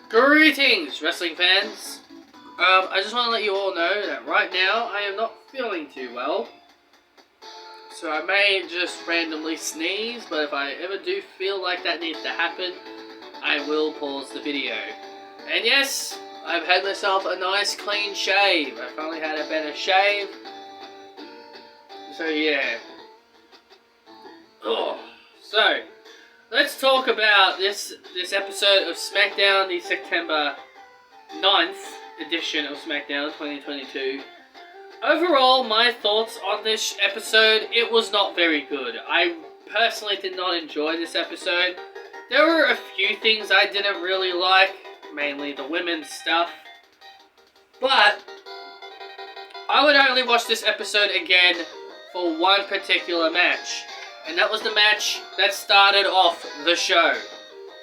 Greetings, wrestling fans. I just want to let you all know that right now I am not feeling too well. So I may just randomly sneeze, but if I ever do feel like that needs to happen, I will pause the video. And yes, I've had myself a nice clean shave. I finally had a better shave. So yeah. So, let's talk about this episode of Smackdown, the September 9th edition of Smackdown 2022. Overall, my thoughts on this episode, it was not very good. I personally did not enjoy this episode. There were a few things I didn't really like, mainly the women's stuff. But, I would only watch this episode again for one particular match. And that was the match that started off the show.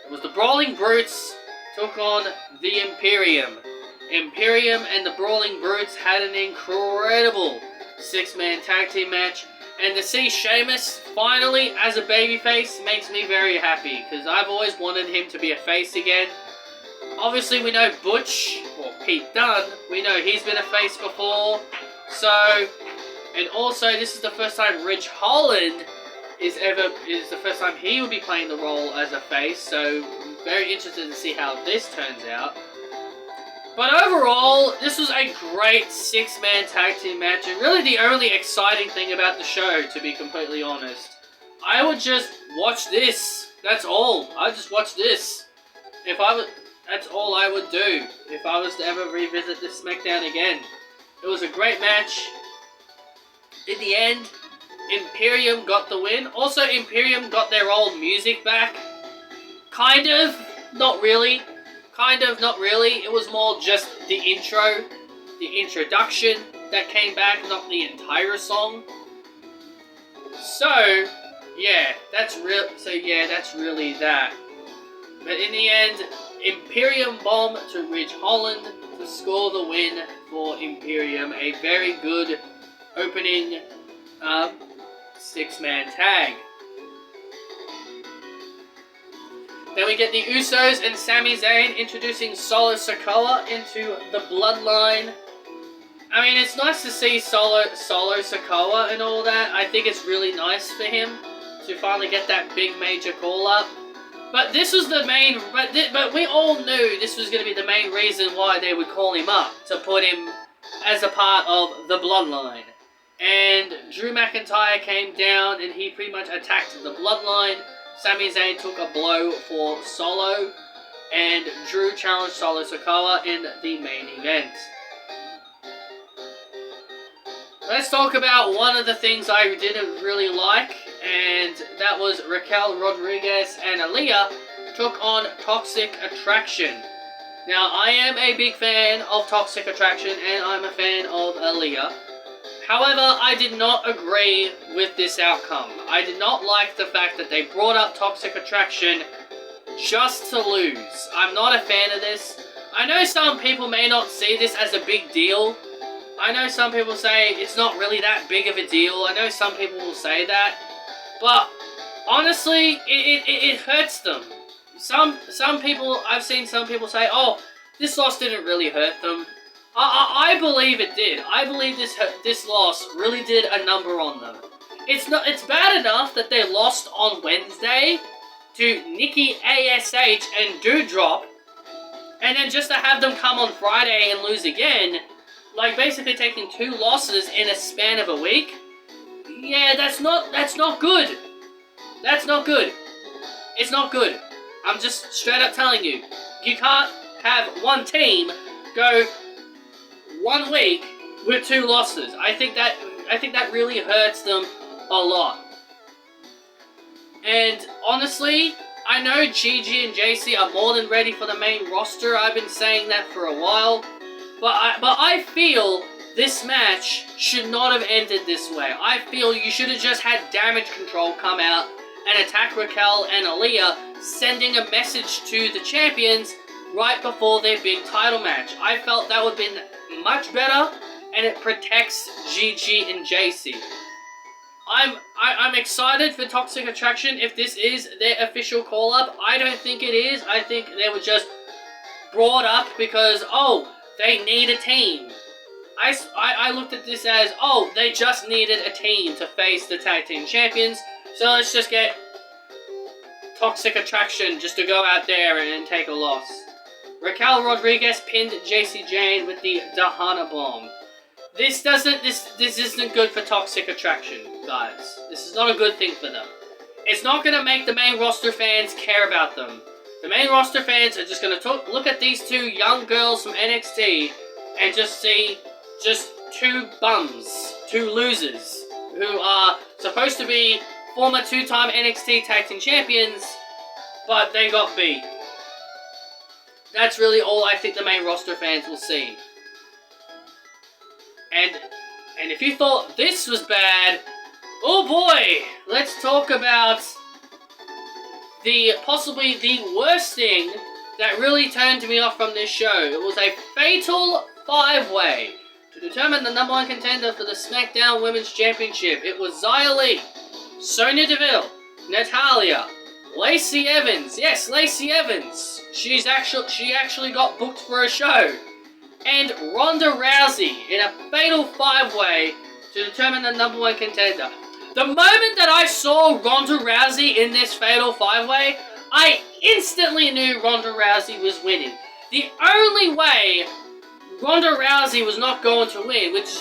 It was the Brawling Brutes took on the Imperium. Imperium and the Brawling Brutes had an incredible six-man tag team match. And to see Sheamus finally as a babyface makes me very happy, because I've always wanted him to be a face again. Obviously we know Butch, or Pete Dunne, we know he's been a face before. So, and also this is the first time Ridge Holland is the first time he will be playing the role as a face, so I'm very interested to see how this turns out. But overall, this was a great six-man tag team match, and really the only exciting thing about the show, to be completely honest. I would just watch this. That's all. I'd just watch this. That's all I would do if I was to ever revisit this SmackDown again. It was a great match. In the end, Imperium got the win. Also, Imperium got their old music back. Kind of. Not really. Kind of, not really. It was more just the intro, the introduction that came back, not the entire song. So, yeah, that's really that. But in the end, Imperium bomb to Ridge Holland to score the win for Imperium. A very good opening six-man tag. Then we get the Usos and Sami Zayn introducing Solo Sikoa into the Bloodline. I mean, it's nice to see Solo Sikoa and all that. I think it's really nice for him to finally get that big major call-up. But this was the main... But we all knew this was going to be the main reason why they would call him up, to put him as a part of the Bloodline. And Drew McIntyre came down and he pretty much attacked the Bloodline. Sami Zayn took a blow for Solo, and Drew challenged Solo Sikoa in the main event. Let's talk about one of the things I didn't really like, and that was Raquel Rodriguez and Aaliyah took on Toxic Attraction. Now, I am a big fan of Toxic Attraction, and I'm a fan of Aaliyah. However, I did not agree with this outcome. I did not like the fact that they brought up Toxic Attraction just to lose. I'm not a fan of this. I know some people may not see this as a big deal. I know some people say it's not really that big of a deal. I know some people will say that. But, honestly, it hurts them. Some people, I've seen some people say, oh, this loss didn't really hurt them. I believe it did. I believe this loss really did a number on them. It's bad enough that they lost on Wednesday to Nikki ASH and Doudrop, and then just to have them come on Friday and lose again, like basically taking 2 losses in a span of a week. Yeah, that's not good. That's not good. It's not good. I'm just straight up telling you. You can't have one team go 1 week with 2 losses. I think that really hurts them a lot. And honestly, I know Gigi and JC are more than ready for the main roster. I've been saying that for a while. But I feel this match should not have ended this way. I feel you should have just had Damage Control come out and attack Raquel and Aaliyah, sending a message to the champions right before their big title match. I felt that would have been much better, and it protects GG and JC. I'm excited for Toxic Attraction if this is their official call-up. I don't think it is. I think they were just brought up because, oh, they need a team. I looked at this as, oh, they just needed a team to face the tag team champions, so let's just get Toxic Attraction just to go out there and take a loss. Raquel Rodriguez pinned JC Jane with the Dahana Bomb. This isn't good for Toxic Attraction, guys. This is not a good thing for them. It's not going to make the main roster fans care about them. The main roster fans are just going to look at these two young girls from NXT and just see just two bums, two losers, who are supposed to be former two-time NXT Tag Team Champions, but they got beat. That's really all I think the main roster fans will see. And if you thought this was bad, oh boy, let's talk about possibly the worst thing that really turned me off from this show. It was a fatal 5-way to determine the number 1 contender for the SmackDown Women's Championship. It was Xia Li, Sonya Deville, Natalya, Lacey Evans. Yes, Lacey Evans. She actually got booked for a show. And Ronda Rousey in a fatal 5-way to determine the number 1 contender. The moment that I saw Ronda Rousey in this fatal 5-way, I instantly knew Ronda Rousey was winning. The only way Ronda Rousey was not going to win, which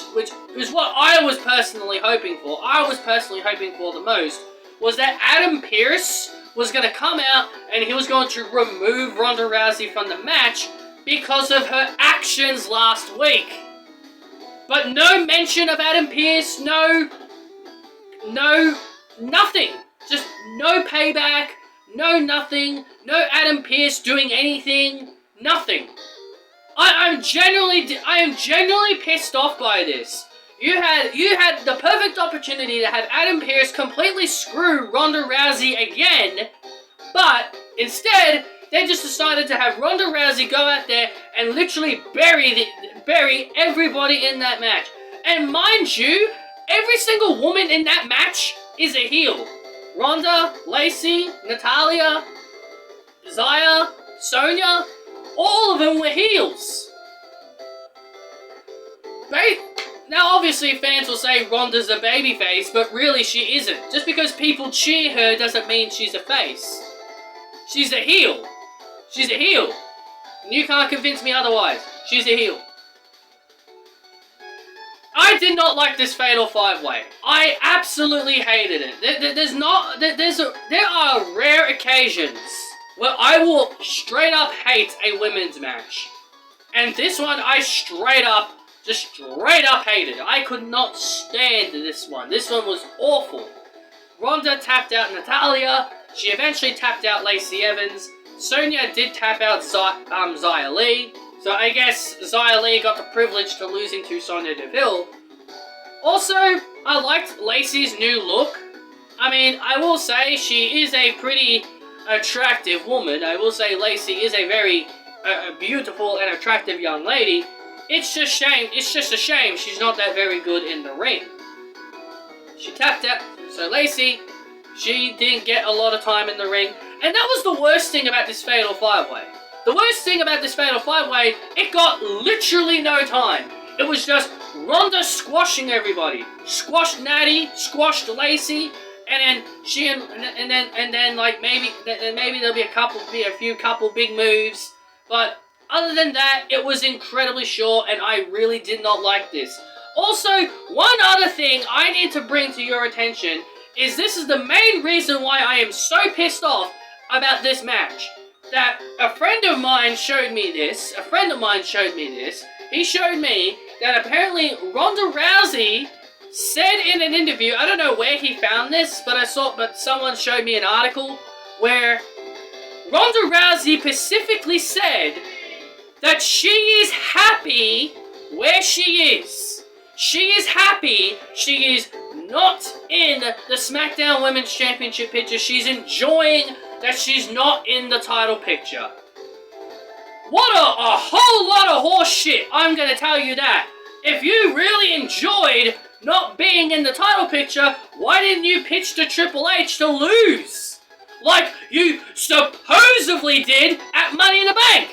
is what I was personally hoping for. I was personally hoping for the most, was that Adam Pearce was going to come out and he was going to remove Ronda Rousey from the match because of her actions last week. But no mention of Adam Pearce, no, nothing. Just no payback, no nothing, no Adam Pearce doing anything, nothing. I am genuinely pissed off by this. You had the perfect opportunity to have Adam Pearce completely screw Ronda Rousey again, but instead they just decided to have Ronda Rousey go out there and literally bury everybody in that match. And mind you, every single woman in that match is a heel. Ronda, Lacey, Natalya, Xia, Sonya, all of them were heels. Now obviously fans will say Ronda's a babyface, but really she isn't. Just because people cheer her doesn't mean she's a face. She's a heel. She's a heel. And you can't convince me otherwise. She's a heel. I did not like this fatal 5-way. I absolutely hated it. There are rare occasions where I will straight up hate a women's match. And this one I straight up hated. I could not stand this one. This one was awful. Ronda tapped out Natalya. She eventually tapped out Lacey Evans. Sonya did tap out Xia Li. So I guess Xia Li got the privilege to losing to Sonya Deville. Also, I liked Lacey's new look. I mean, I will say she is a pretty attractive woman. I will say Lacey is a very beautiful and attractive young lady. It's just a shame she's not that very good in the ring. She tapped out, so Lacey, she didn't get a lot of time in the ring. And that was the worst thing about this fatal 5-way. The worst thing about this fatal 5-way, it got literally no time. It was just Ronda squashing everybody. Squashed Natty, squashed Lacey, and then like maybe there'll be a few couple big moves. But other than that, it was incredibly short, and I really did not like this. Also, one other thing I need to bring to your attention is this is the main reason why I am so pissed off about this match. That a friend of mine showed me this. He showed me that apparently Ronda Rousey said in an interview, I don't know where he found this, but someone showed me an article where Ronda Rousey specifically said that she is happy where she is. She is happy she is not in the SmackDown Women's Championship picture. She's enjoying that she's not in the title picture. What a whole lot of horse shit, I'm gonna tell you that. If you really enjoyed not being in the title picture, why didn't you pitch to Triple H to lose? Like you supposedly did at Money in the Bank.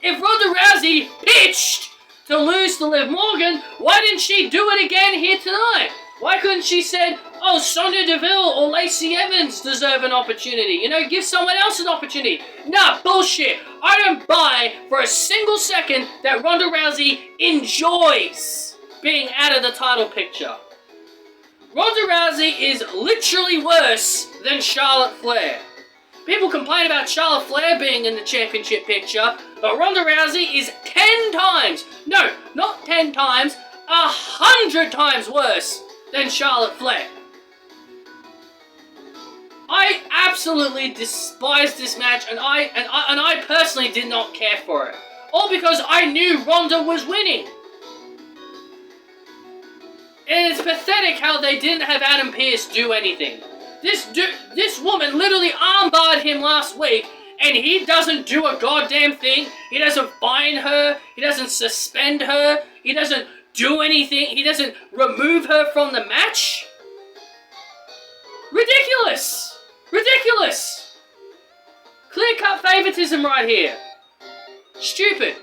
If Ronda Rousey pitched to lose to Liv Morgan, why didn't she do it again here tonight? Why couldn't she said, oh, Sonya Deville or Lacey Evans deserve an opportunity? You know, give someone else an opportunity. Nah, bullshit. I don't buy for a single second that Ronda Rousey enjoys being out of the title picture. Ronda Rousey is literally worse than Charlotte Flair. People complain about Charlotte Flair being in the championship picture, but Ronda Rousey is 10 times, no, not 10 times, 100 times worse than Charlotte Flair. I absolutely despised this match, and I personally did not care for it. All because I knew Ronda was winning. And it's pathetic how they didn't have Adam Pearce do anything. This woman literally armbarred him last week, and he doesn't do a goddamn thing. He doesn't fine her. He doesn't suspend her. He doesn't do anything. He doesn't remove her from the match. Ridiculous! Ridiculous! Clear-cut favoritism right here. Stupid.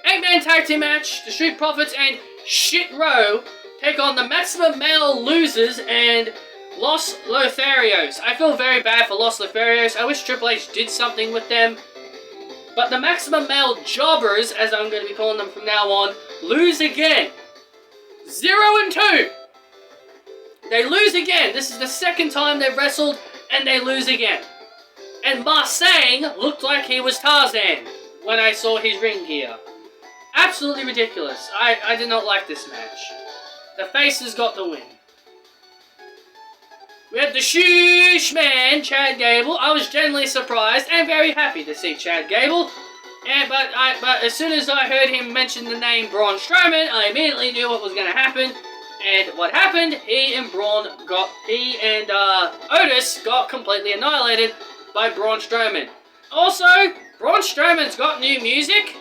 8-man tag team match. The Street Profits and Shit Row take on the Maximum Male Losers and Los Lotharios. I feel very bad for Los Lotharios. I wish Triple H did something with them. But the Maximum Male Jobbers, as I'm going to be calling them from now on, lose again. 0-2. They lose again. This is the second time they've wrestled, and they lose again. And Marsang looked like he was Tarzan when I saw his ring gear. Absolutely ridiculous. I did not like this match. The faces got the win. We had the Shoosh Man, Chad Gable. I was genuinely surprised and very happy to see Chad Gable. But as soon as I heard him mention the name Braun Strowman, I immediately knew what was going to happen. And what happened? He and Otis got completely annihilated by Braun Strowman. Also, Braun Strowman's got new music.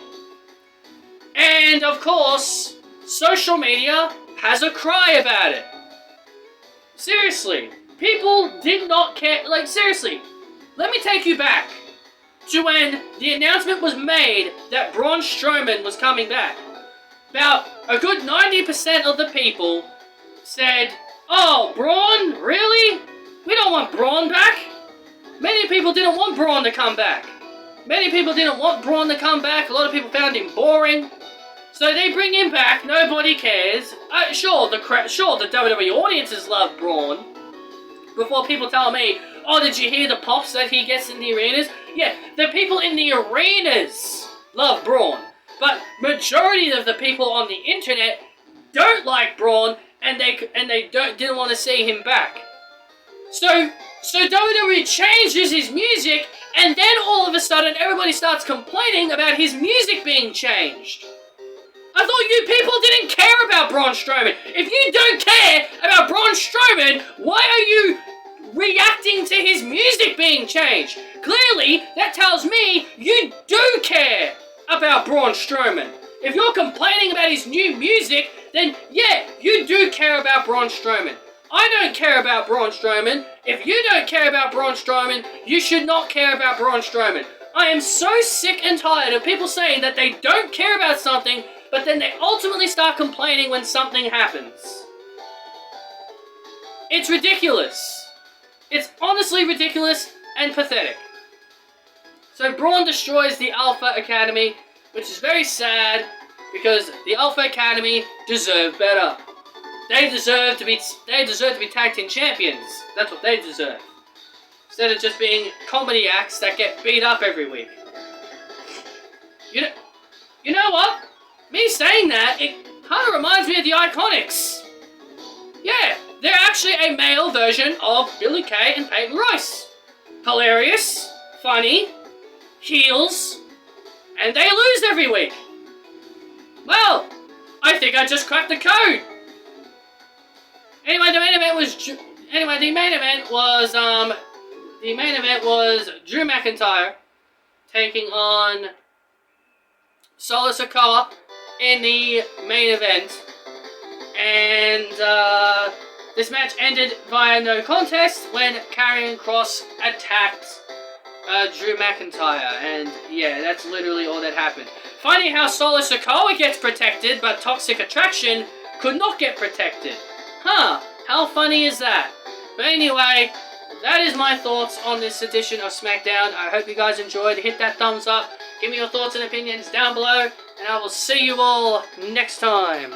And, of course, social media has a cry about it. Seriously, people did not care. Like, seriously, let me take you back to when the announcement was made that Braun Strowman was coming back. About a good 90% of the people said, oh, Braun? Really? We don't want Braun back. Many people didn't want Braun to come back. Many people didn't want Braun to come back. A lot of people found him boring. So they bring him back. Nobody cares. Sure, the WWE audiences love Braun. Before people tell me, oh, did you hear the pops that he gets in the arenas? Yeah, the people in the arenas love Braun. But majority of the people on the internet don't like Braun, and they didn't want to see him back. So WWE changes his music, and then all of a sudden everybody starts complaining about his music being changed. I thought you people didn't care about Braun Strowman. If you don't care about Braun Strowman, why are you reacting to his music being changed? Clearly, that tells me you do care about Braun Strowman. If you're complaining about his new music, then yeah, you do care about Braun Strowman. I don't care about Braun Strowman. If you don't care about Braun Strowman, you should not care about Braun Strowman. I am so sick and tired of people saying that they don't care about something, but then they ultimately start complaining when something happens. It's ridiculous. It's honestly ridiculous and pathetic. So Braun destroys the Alpha Academy, which is very sad because the Alpha Academy deserve better. They deserve to be tag team champions. That's what they deserve. Instead of just being comedy acts that get beat up every week. You know what? Me saying that, it kind of reminds me of the Iconics. Yeah, they're actually a male version of Billy Kay and Peyton Royce. Hilarious, funny, heels, and they lose every week. Well, I think I just cracked the code. Anyway, the main event was Drew McIntyre taking on Solo Sikoa in the main event, and this match ended via no contest when Karrion Kross attacked Drew McIntyre, and yeah, that's literally all that happened. Funny how Solo Sikoa gets protected, but Toxic Attraction could not get protected. Huh, how funny is that? But anyway, that is my thoughts on this edition of SmackDown. I hope you guys enjoyed. Hit that thumbs up. Give me your thoughts and opinions down below. And I will see you all next time.